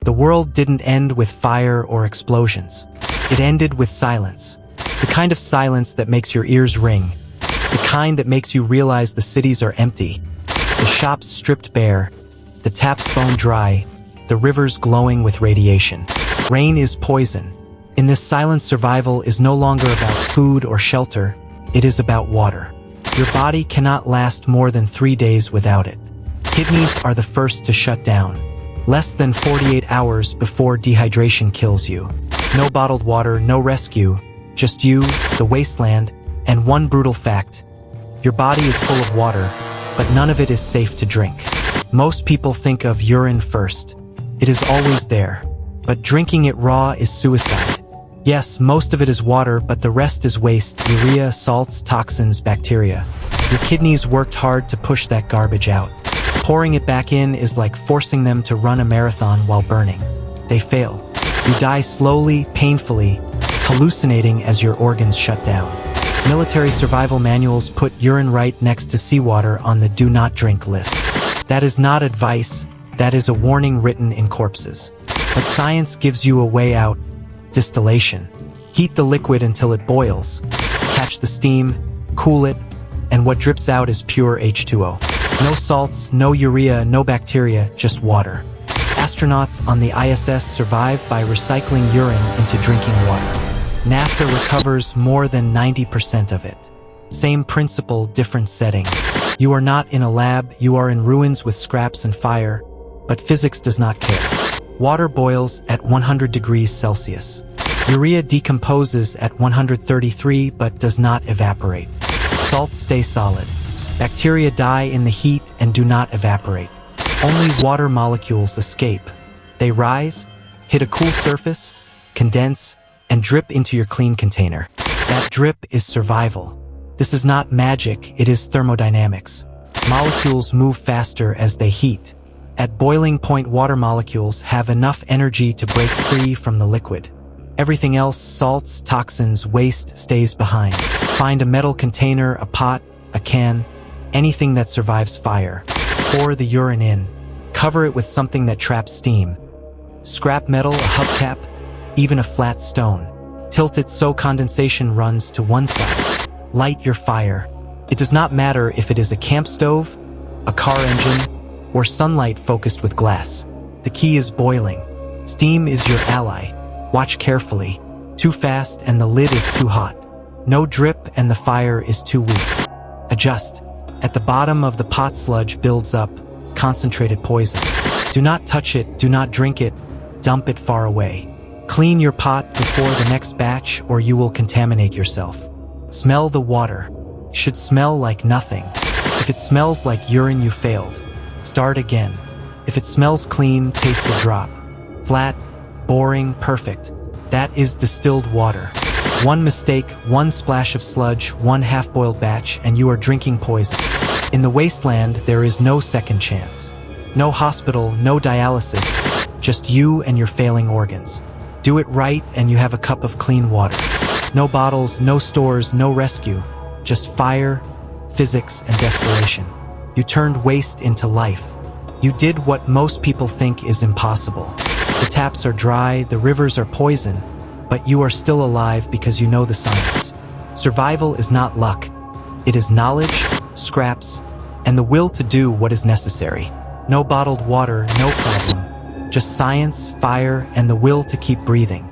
The world didn't end with fire or explosions. It ended with silence. The kind of silence that makes your ears ring. The kind that makes you realize the cities are empty. The shops stripped bare. The taps bone dry. The rivers glowing with radiation. Rain is poison. In this silent, survival is no longer about food or shelter. It is about water. Your body cannot last more than 3 days without it. Kidneys are the first to shut down. Less than 48 hours before dehydration kills you. No bottled water, no rescue. Just you, the wasteland, and one brutal fact. Your body is full of water, but none of it is safe to drink. Most people think of urine first. It is always there. But drinking it raw is suicide. Yes, most of it is water, but the rest is waste, urea, salts, toxins, bacteria. Your kidneys worked hard to push that garbage out. Pouring it back in is like forcing them to run a marathon while burning. They fail. You die slowly, painfully, hallucinating as your organs shut down. Military survival manuals put urine right next to seawater on the do not drink list. That is not advice, that is a warning written in corpses. But science gives you a way out. Distillation. Heat the liquid until it boils. Catch the steam, cool it, and what drips out is pure H2O. No salts, no urea, no bacteria, just water. Astronauts on the ISS survive by recycling urine into drinking water. NASA recovers more than 90% of it. Same principle, different setting. You are not in a lab, you are in ruins with scraps and fire, but physics does not care. Water boils at 100 degrees Celsius. Urea decomposes at 133 but does not evaporate. Salts stay solid. Bacteria die in the heat and do not evaporate. Only water molecules escape. They rise, hit a cool surface, condense, and drip into your clean container. That drip is survival. This is not magic, it is thermodynamics. Molecules move faster as they heat. At boiling point, water molecules have enough energy to break free from the liquid. Everything else, salts, toxins, waste, stays behind. Find a metal container, a pot, a can, anything that survives fire. Pour the urine in. Cover it with something that traps steam. Scrap metal, a hubcap, even a flat stone. Tilt it so condensation runs to one side. Light your fire. It does not matter if it is a camp stove, a car engine, or sunlight focused with glass. The key is boiling. Steam is your ally. Watch carefully. Too fast and the lid is too hot. No drip and the fire is too weak. Adjust. At the bottom of the pot, sludge builds up, concentrated poison. Do not touch it, do not drink it, dump it far away. Clean your pot before the next batch or you will contaminate yourself. Smell the water. It should smell like nothing. If it smells like urine, you failed. Start again. If it smells clean, taste the drop. Flat, boring, perfect. That is distilled water. One mistake, one splash of sludge, one half-boiled batch, and you are drinking poison. In the wasteland, there is no second chance. No hospital, no dialysis, just you and your failing organs. Do it right and you have a cup of clean water. No bottles, no stores, no rescue. Just fire, physics, and desperation. You turned waste into life. You did what most people think is impossible. The taps are dry, the rivers are poison, but you are still alive because you know the science. Survival is not luck. It is knowledge, scraps, and the will to do what is necessary. No bottled water, no problem. Just science, fire, and the will to keep breathing.